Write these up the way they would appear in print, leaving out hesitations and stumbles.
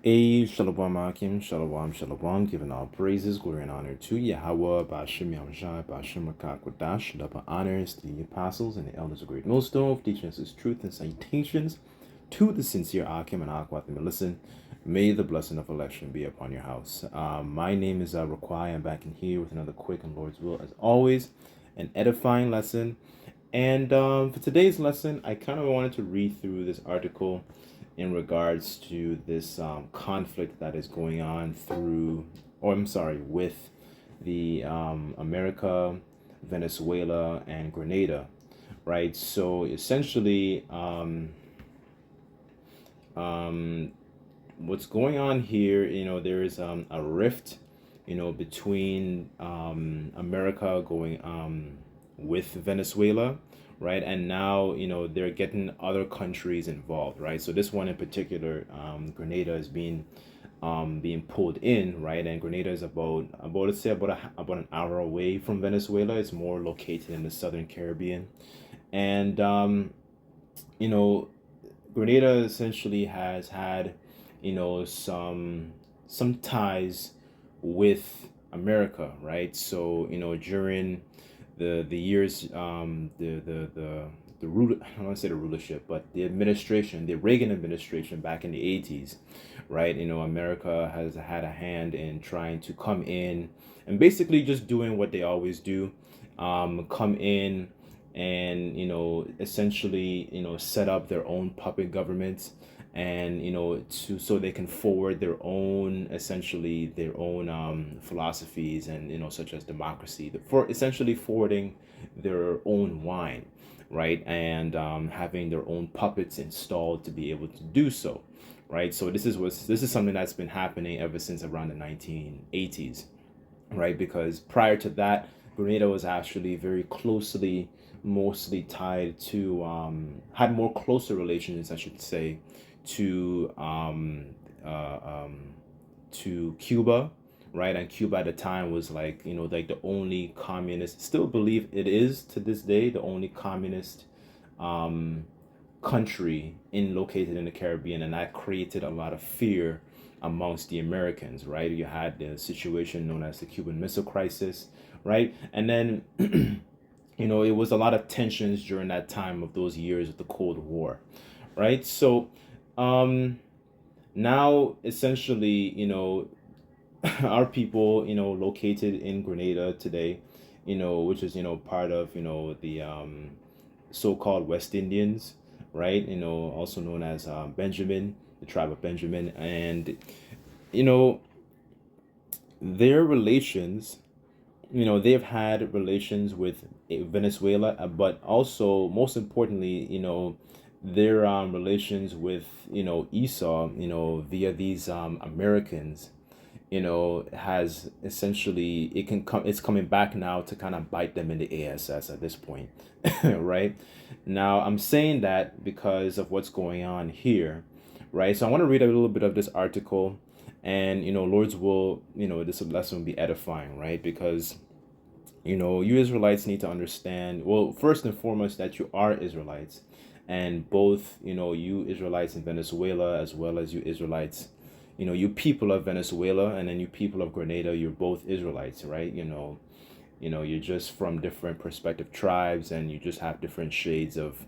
Shalom Akim, Shalom, Shalom, giving all praises, glory, and honor to Yahweh, Bashim Yamshai, Bashim Makakwadash, double honors to the apostles and the elders of Great Millstone, teaching us his truth and citations to the sincere Akim and Akwat and listen. May the blessing of election be upon your house. My name is Raquai. I'm back in here with another quick and Lord's will, as always, an edifying lesson. And for today's lesson, I kind of wanted to read through this article in regards to this conflict that is going on with the America, Venezuela, and Grenada, right? So essentially, what's going on here, there is a rift, between America going with Venezuela, right? And now, they're getting other countries involved, right? So this one in particular, Grenada is being pulled in, right? And Grenada is let's say about an hour away from Venezuela. It's more located in the southern Caribbean, and Grenada essentially has had, some ties with America, right? So during the years, the rule, I don't want to say the rulership, but the administration, the Reagan administration back in the 80s, right? America has had a hand in trying to come in and basically just doing what they always do, come in and essentially set up their own puppet governments, and so they can forward their own philosophies, and such as democracy, for essentially forwarding their own wine, right? And having their own puppets installed to be able to do so, right? So this is something that's been happening ever since around the 1980s, right? Because prior to that, Grenada was actually very closely, mostly tied to, had more closer relations, I should say, to Cuba, right? And Cuba at the time was like the only communist, still believe it is to this day, the only communist country located in the Caribbean, and that created a lot of fear amongst the Americans, right? You had the situation known as the Cuban Missile Crisis, right? And then it was a lot of tensions during that time of those years of the Cold War, right? So now essentially, our people, located in Grenada today, which is, part of, the so-called West Indians, right? Also known as Benjamin, the tribe of Benjamin, and, their relations, they've had relations with Venezuela, but also most importantly, their relations with Esau, via these Americans, has essentially, it's coming back now to kind of bite them in the ass at this point. Right now, I'm saying that because of what's going on here, right? So I want to read a little bit of this article, and Lord's will, this lesson will be edifying, right? Because you Israelites need to understand, well, first and foremost, that you are Israelites, and both you Israelites in Venezuela, as well as you Israelites, you people of Venezuela, and then you people of Grenada, you're both Israelites, right? You're just from different prospective tribes, and you just have different shades of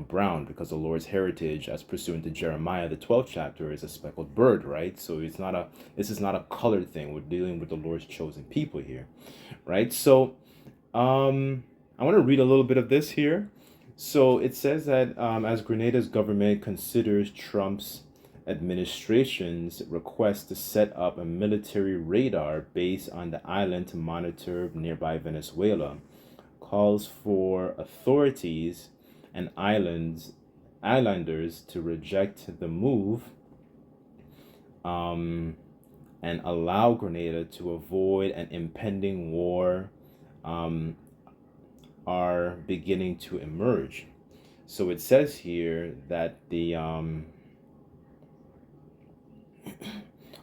brown, because the Lord's heritage, as pursuant to Jeremiah the 12th chapter, is a speckled bird, right? So this is not a colored thing. We're dealing with the Lord's chosen people here, right? So I want to read a little bit of this here. So it says that as Grenada's government considers Trump's administration's request to set up a military radar base on the island to monitor nearby Venezuela, calls for authorities and islanders to reject the move, and allow Grenada to avoid an impending war, are beginning to emerge. So it says here that the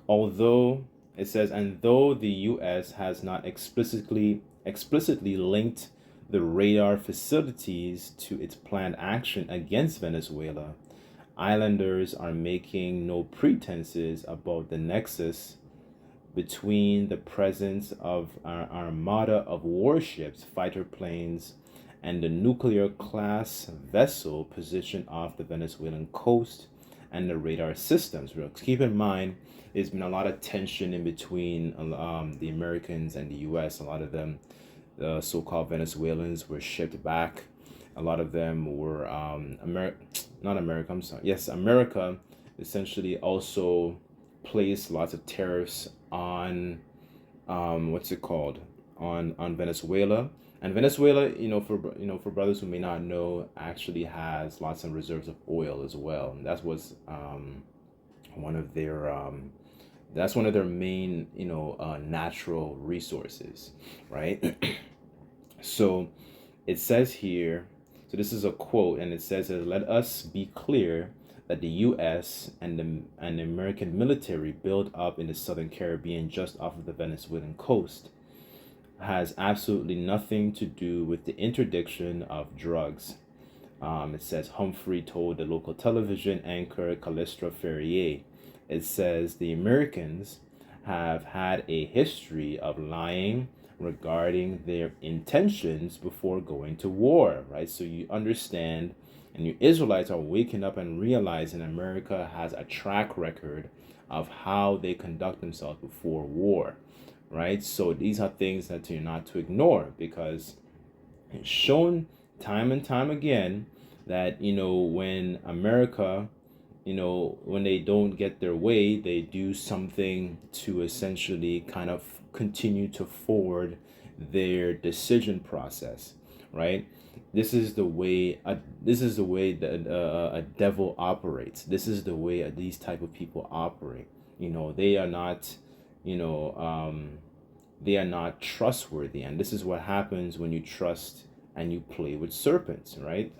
although it says, and though the U.S. has not explicitly linked the radar facilities to its planned action against Venezuela, Islanders are making no pretenses about the nexus between the presence of our armada of warships, fighter planes, and the nuclear class vessel positioned off the Venezuelan coast and the radar systems. Keep in mind, there's been a lot of tension in between the Americans and the U.S. A lot of them, the so-called Venezuelans, were shipped back. A lot of them were not America. I'm sorry. Yes, America essentially also placed lots of tariffs on what's it called on Venezuela. And Venezuela, for brothers who may not know, actually has lots of reserves of oil as well. And that was one of their that's one of their main natural resources, right? So it says here, so this is a quote, and it says, "Let us be clear that the U.S. and the American military built up in the Southern Caribbean just off of the Venezuelan coast has absolutely nothing to do with the interdiction of drugs." It says Humphrey told the local television anchor Callistra Ferrier. It says the Americans have had a history of lying regarding their intentions before going to war, right? So you understand, and you Israelites are waking up and realizing America has a track record of how they conduct themselves before war, right? So these are things that you're not to ignore, because it's shown time and time again that when America, when they don't get their way, they do something to essentially kind of continue to forward their decision process, right? This is the way that a devil operates. This is the way these type of people operate. They are not, you know, they are not trustworthy, and this is what happens when you trust and you play with serpents, right?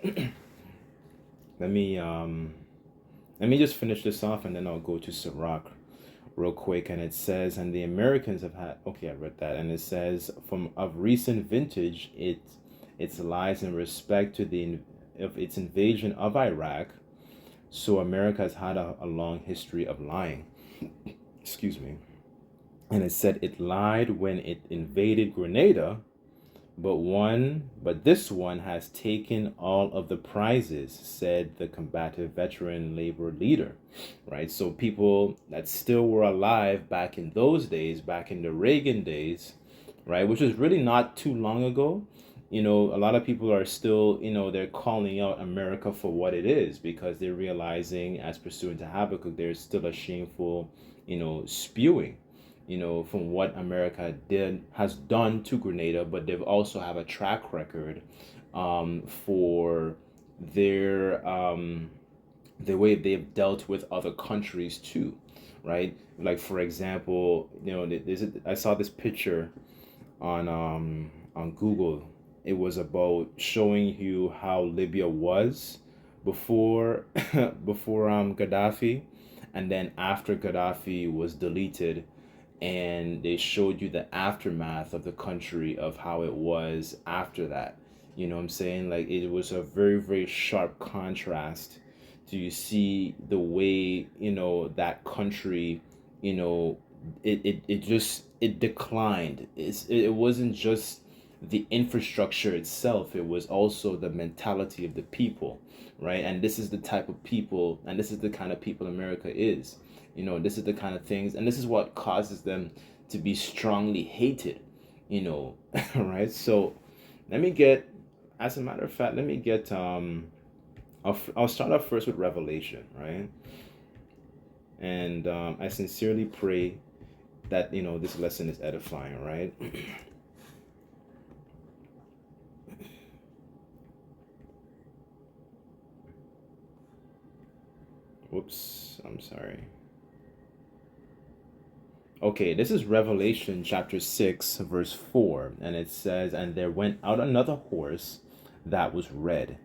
Let me just finish this off, and then I'll go to Sirach real quick. And it says, and the Americans have had, okay, I read that, and it says, from of recent vintage, its lies in respect to of its invasion of Iraq. So America has had a long history of lying. Excuse me. And it said it lied when it invaded Grenada, but this one has taken all of the prizes, said the combative veteran labor leader, right? So people that still were alive back in those days, back in the Reagan days, right, which was really not too long ago. A lot of people are still, they're calling out America for what it is, because they're realizing, as pursuant to Habakkuk, there's still a shameful, spewing, from what America has done to Grenada, but they've also have a track record for the way they've dealt with other countries too, right? Like, for example, I saw this picture on Google. It was about showing you how Libya was before before Gaddafi, and then after Gaddafi was deleted, and they showed you the aftermath of the country, of how it was after that. You know what I'm saying? Like, it was a very, very sharp contrast to you see the way, that country, it declined. It wasn't just the infrastructure itself, it was also the mentality of the people, right? And this is the type of people, and this is the kind of people America is. This is the kind of things, and this is what causes them to be strongly hated, right? So as a matter of fact, let me get, I'll start off first with Revelation, right? And I sincerely pray that, this lesson is edifying, right? Whoops, I'm sorry. Okay, this is Revelation chapter 6, verse 4, and it says, and there went out another horse that was red,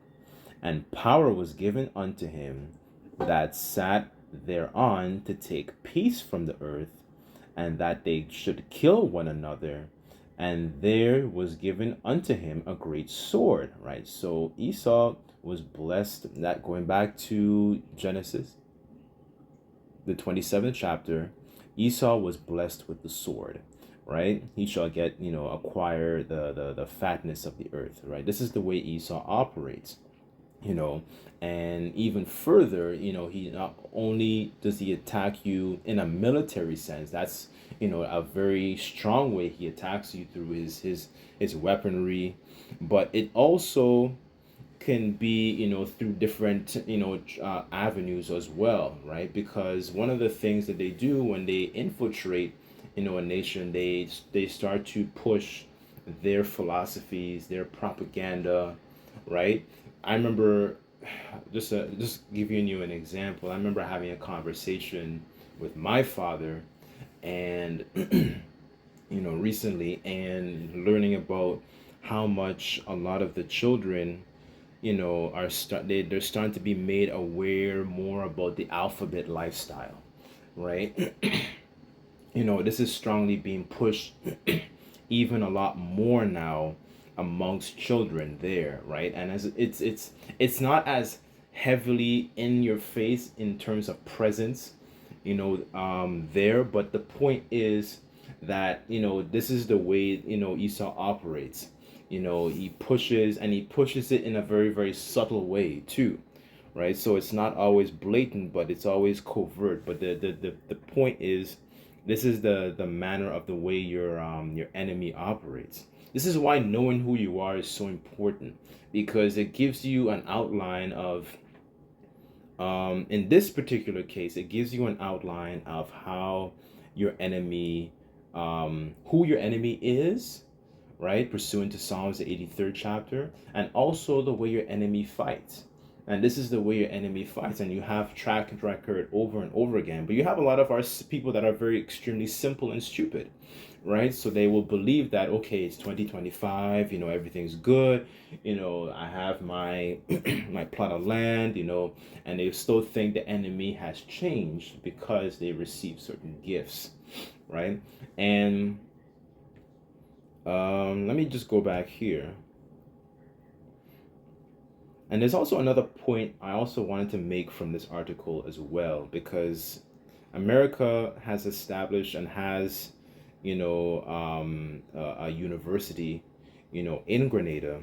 and power was given unto him that sat thereon to take peace from the earth, and that they should kill one another. And there was given unto him a great sword, right? So Esau was blessed, that going back to Genesis, the 27th chapter, Esau was blessed with the sword, right? He shall get, acquire the fatness of the earth, right? This is the way Esau operates, you know. And even further, he not only does he attack you in a military sense, that's, a very strong way he attacks you through his weaponry, but it also can be, through different, avenues as well, right? Because one of the things that they do when they infiltrate, a nation, they start to push their philosophies, their propaganda, right? I remember, just giving you an example. I remember having a conversation with my father, and recently, and learning about how much a lot of the children, they're starting to be made aware more about the alphabet lifestyle, right? This is strongly being pushed even a lot more now amongst children there, right? And as it's not as heavily in your face in terms of presence, there, but the point is that, this is the way, Esau operates. He pushes it in a very, very subtle way too, right? So it's not always blatant, but it's always covert. But the point is, this is the manner of the way your enemy operates. This is why knowing who you are is so important, because it gives you an outline of, in this particular case, it gives you an outline of how your enemy, who your enemy is, right? Pursuant to Psalms, the 83rd chapter, and also the way your enemy fights. And this is the way your enemy fights, and you have track record over and over again. But you have a lot of our people that are very extremely simple and stupid, right? So they will believe that, okay, it's 2025, everything's good, I have my my plot of land, and they still think the enemy has changed because they received certain gifts, right? And let me just go back here. And there's also another point I also wanted to make from this article as well, because America has established and has, a university, in Grenada,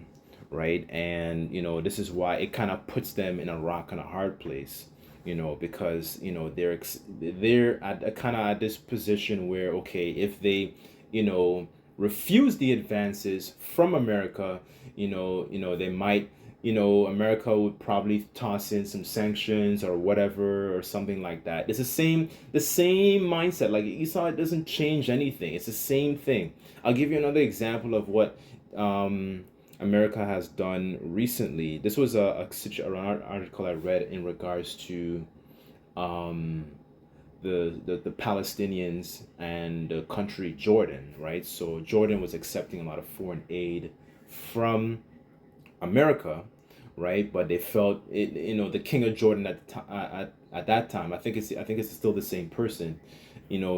right? And, this is why it kind of puts them in a rock and a hard place, because, they're at a kind of at this position where, okay, if they, refuse the advances from America, they might, America would probably toss in some sanctions or whatever or something like that. It's the same mindset. Like Esau, it doesn't change anything. It's the same thing. I'll give you another example of what America has done recently. This was an article I read in regards to um, the Palestinians and the country Jordan, right? So Jordan was accepting a lot of foreign aid from America, right? But they felt it. The king of Jordan at that time, I think it's still the same person,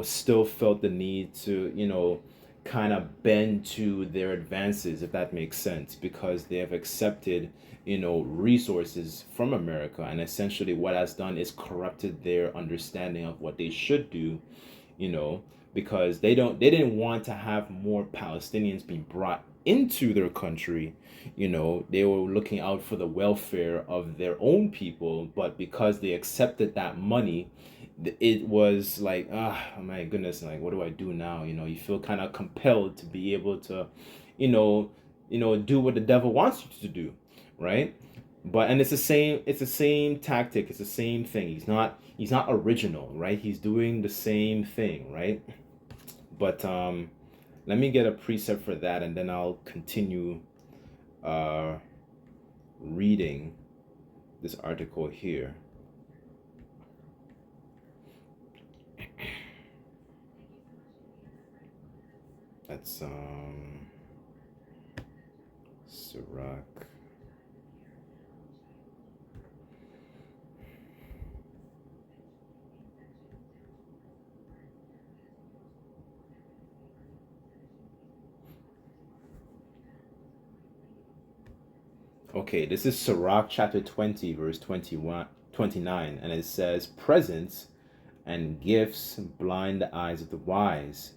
still felt the need to, kind of bend to their advances, if that makes sense, because they have accepted, resources from America, and essentially what has done is corrupted their understanding of what they should do, you know, because they didn't want to have more Palestinians being brought into their country. They were looking out for the welfare of their own people, but because they accepted that money, it was like, my goodness, like, what do I do now? You feel kind of compelled to be able to, you know, do what the devil wants you to do, right? But and it's the same tactic, it's the same thing. He's not original, right? He's doing the same thing, right? But let me get a precept for that, and then I'll continue uh reading this article here. That's Sirach. Okay, this is Sirach chapter 20, verse 29, and it says, presents and gifts blind the eyes of the wise,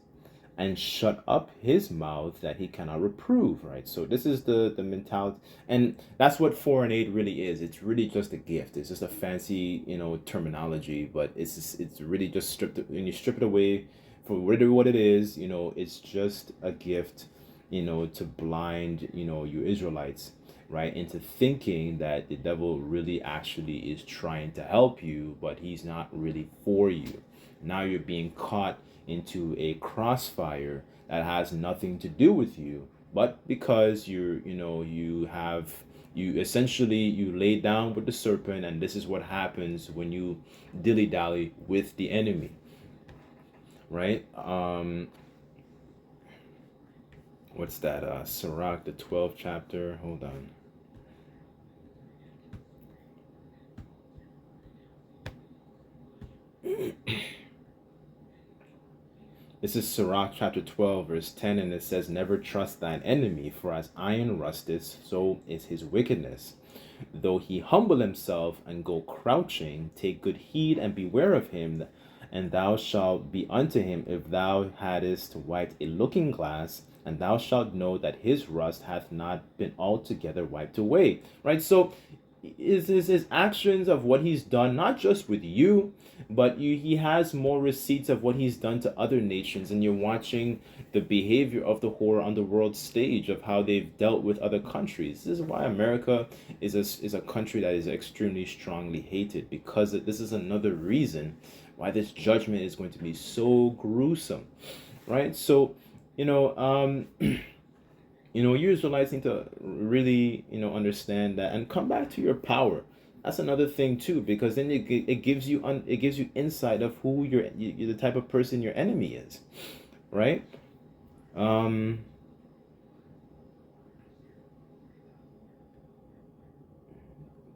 and shut up his mouth that he cannot reprove, right? So this is the mentality, and that's what foreign aid really is. It's really just a gift. It's just a fancy, terminology, but it's really just stripped. When you strip it away for really what it is, it's just a gift, to blind, you Israelites, right, into thinking that the devil really actually is trying to help you, but he's not really for you. Now you're being caught into a crossfire that has nothing to do with you, but because you essentially you lay down with the serpent, and this is what happens when you dilly dally with the enemy, right? What's that? Sirach, the 12th chapter. Hold on. This is Sirach chapter 12, verse 10, and it says, never trust thine enemy, for as iron rusteth, so is his wickedness. Though he humble himself and go crouching, take good heed and beware of him, and thou shalt be unto him if thou hadst wiped a looking glass, and thou shalt know that his rust hath not been altogether wiped away. Right? So his actions of what he's done, not just with you, but he has more receipts of what he's done to other nations, and you're watching the behavior of the whore on the world stage of how they've dealt with other countries. This is why America is a country that is extremely strongly hated, because this is another reason why this judgment is going to be so gruesome, right? So, you know, you Israelites need to really, understand that and come back to your power. That's another thing too, because then it gives you it gives you insight of who you're the type of person your enemy is, right? Um,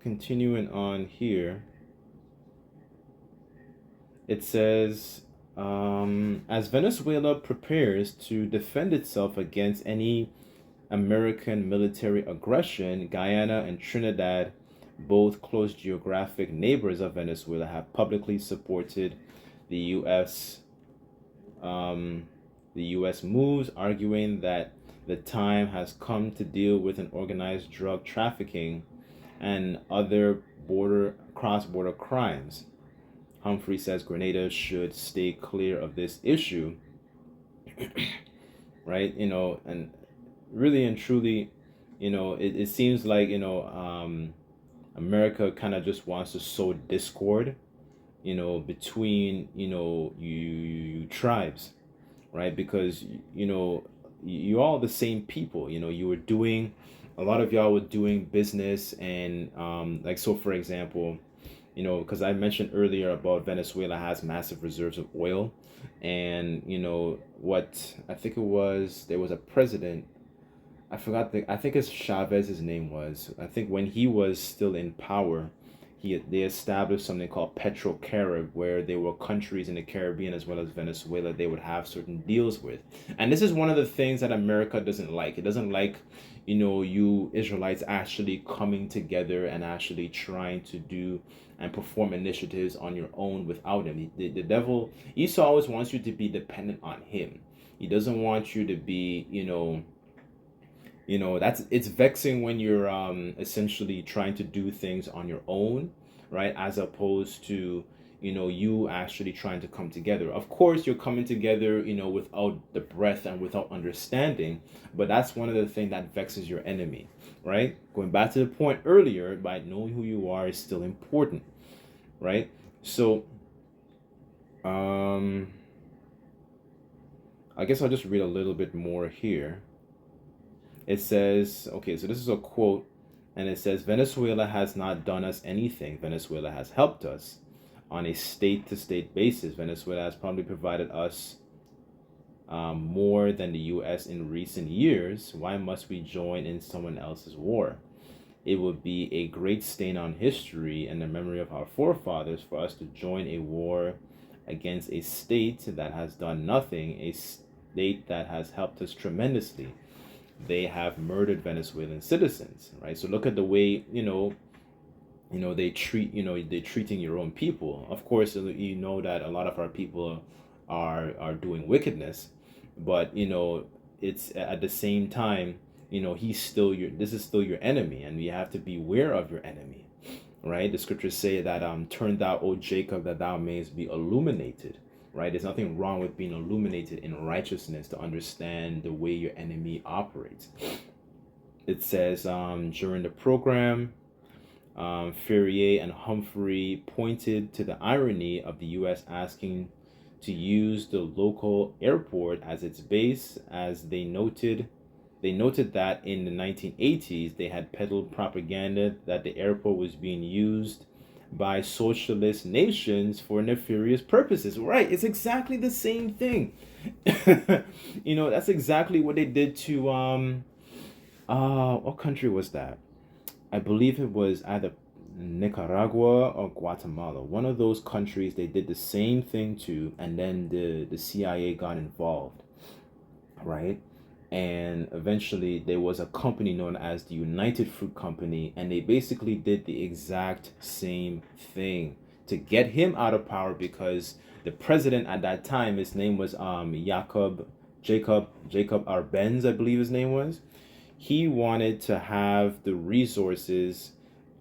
Continuing on here, it says, as Venezuela prepares to defend itself against any American military aggression, Guyana and Trinidad, both close geographic neighbors of Venezuela, have publicly supported the U.S. The U.S. moves, arguing that the time has come to deal with an organized drug trafficking and other cross-border crimes. Humphrey says Grenada should stay clear of this issue, right? And really and truly, it seems like, America kind of just wants to sow discord, between, you tribes, right? Because, you all the same people, you were doing, a lot of y'all were doing business, and like, so for example, because I mentioned earlier about Venezuela has massive reserves of oil, and what I think it was, there was a president, I think it's Chavez, his name was. I think when he was still in power, they established something called Petro-Carib, where there were countries in the Caribbean as well as Venezuela they would have certain deals with. And this is one of the things that America doesn't like. It doesn't like, you Israelites actually coming together and actually trying to do and perform initiatives on your own without him. The devil, Esau always wants you to be dependent on him. He doesn't want you to be, that's it's vexing when you're essentially trying to do things on your own, right, as opposed to you actually trying to come together. Of course you're coming together, without the breath and without understanding, but that's one of the things that vexes your enemy, right? Going back to the point earlier, by knowing who you are is still important, right? So I guess I'll just read a little bit more here. It says, okay, so this is a quote, and it says, Venezuela has not done us anything. Venezuela has helped us on a state-to-state basis. Venezuela has probably provided us more than the U.S. in recent years. Why must we join in someone else's war? It would be a great stain on history and the memory of our forefathers for us to join a war against a state that has done nothing, a state that has helped us tremendously. they have murdered Venezuelan citizens, right? So look at the way, they treat, they're treating your own people. Of course, you know that a lot of our people are doing wickedness, but it's at the same time, he's still your this is still your enemy, and you have to beware of your enemy, right? The scriptures say that turn thou, O Jacob, that thou mayest be illuminated, right? There's nothing wrong with being illuminated in righteousness to understand the way your enemy operates. It says during the program, Ferrier and Humphrey pointed to the irony of the U.S. asking to use the local airport as its base, as they noted that in the 1980s they had peddled propaganda that the airport was being used by socialist nations for nefarious purposes. Right, it's exactly the same thing. That's exactly what they did to what country was that? I believe it was either Nicaragua or Guatemala. One of those countries they did the same thing to, and then the CIA got involved, right? And eventually there was a company known as the United Fruit Company, and they basically did the exact same thing to get him out of power, because the president at that time, his name was Jacob Arbenz, I believe his name was. He wanted to have the resources.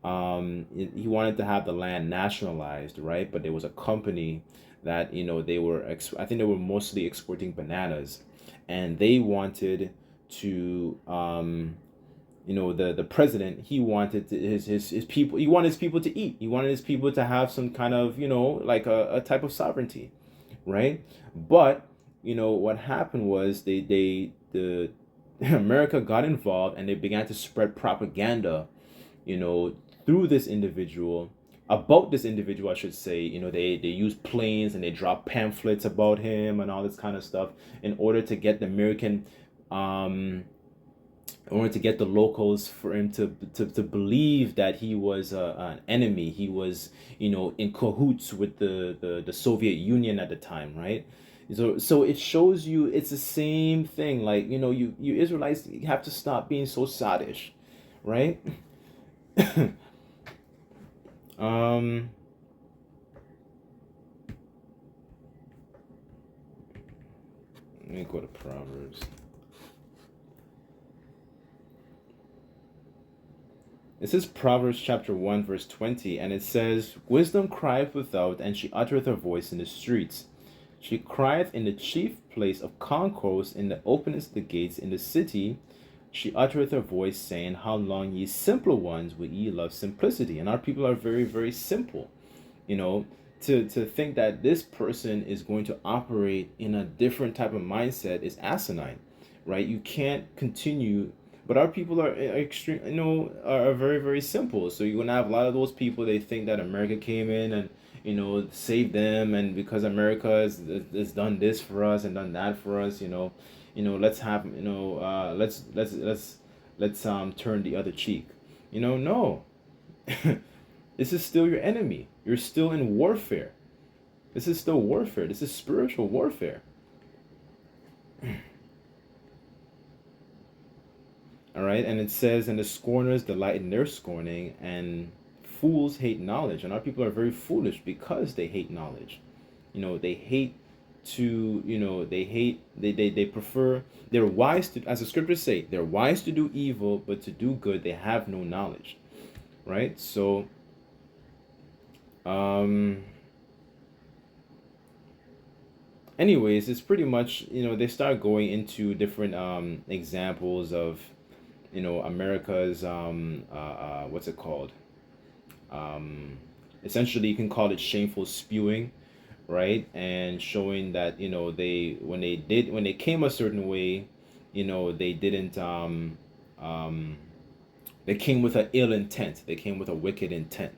He wanted to have the land nationalized, right? But there was a company that I think they were mostly exporting bananas, and they wanted to the president, he wanted his people, he wanted his people to eat, he wanted his people to have some kind of like a type of sovereignty, right? But what happened was the America got involved, and they began to spread propaganda, through this individual, about this individual, I should say. They use planes and they drop pamphlets about him and all this kind of stuff in order to get the American, in order to get the locals for him to believe that he was an enemy. He was, in cahoots with the Soviet Union at the time, right? So it shows you it's the same thing. Like, you Israelites have to stop being so sottish, right? um Let me go to Proverbs. It says Proverbs chapter 1 verse 20, and it says, wisdom crieth without, and she uttereth her voice in the streets. She crieth in the chief place of concourse, in the openness of the gates, in the city. She uttereth her voice, saying, how long, ye simpler ones, will ye love simplicity? And our people are very, very simple. To think that this person is going to operate in a different type of mindset is asinine, right? You can't continue. But our people are extreme, are very, very simple. So you're gonna have a lot of those people. They think that America came in and saved them, and because America has done this for us and done that for us, let's have let's turn the other cheek. No. This is still your enemy. You're still in warfare. This is still warfare. This is spiritual warfare. All right, and it says, and the scorners delight in their scorning, and fools hate knowledge. And our people are very foolish because they hate knowledge. They hate to, they prefer, they're wise to, as the scriptures say, they're wise to do evil, but to do good, they have no knowledge, right? So, anyways, it's pretty much, they start going into different examples of America's what's it called, essentially you can call it shameful spewing, right? And showing that when they came a certain way, they didn't they came with an ill intent, they came with a wicked intent,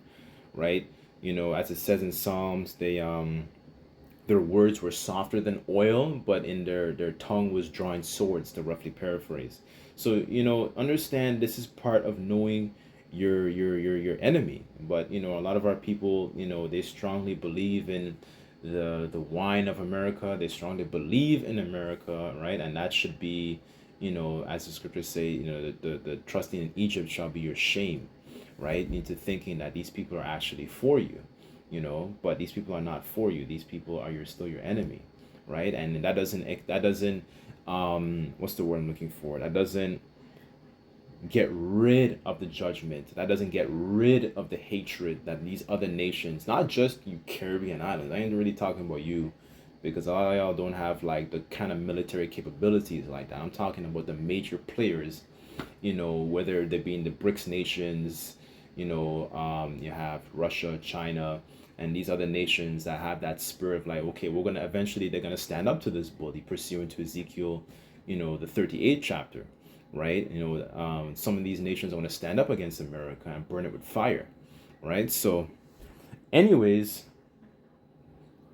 right? As it says in Psalms, their words were softer than oil, but in their tongue was drawing swords, to roughly paraphrase. So, understand this is part of knowing your enemy. But, a lot of our people, they strongly believe in the wine of America. They strongly believe in America, right? And that should be, as the scriptures say, the trusting in Egypt shall be your shame, right? Into thinking that these people are actually for you, but these people are not for you. These people are still your enemy, right? And that doesn't what's the word I'm looking for? That doesn't get rid of the judgment. That doesn't get rid of the hatred that these other nations, not just you Caribbean islands. I ain't really talking about you, because a lot of y'all don't have like the kind of military capabilities like that. I'm talking about the major players, whether they be in the BRICS nations, you have Russia, China, and these other nations that have that spirit of like, okay, they're gonna stand up to this bully, pursuant to Ezekiel, the 38th chapter, right? Some of these nations are gonna stand up against America and burn it with fire, right? So, anyways,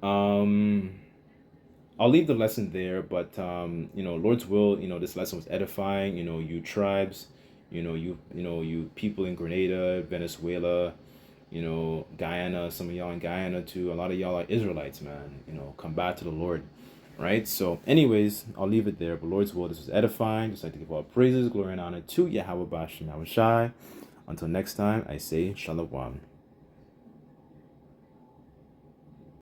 um, I'll leave the lesson there, but Lord's will, this lesson was edifying. You tribes, you people in Grenada, Venezuela, Guyana. Some of y'all in Guyana too. A lot of y'all are Israelites, man. Come back to the Lord, right? So, anyways, I'll leave it there. But Lord's will, this was edifying. Just like to give all praises, glory, and honor to Yahweh Bashem Yahweh Shai. Until next time, I say Shalom.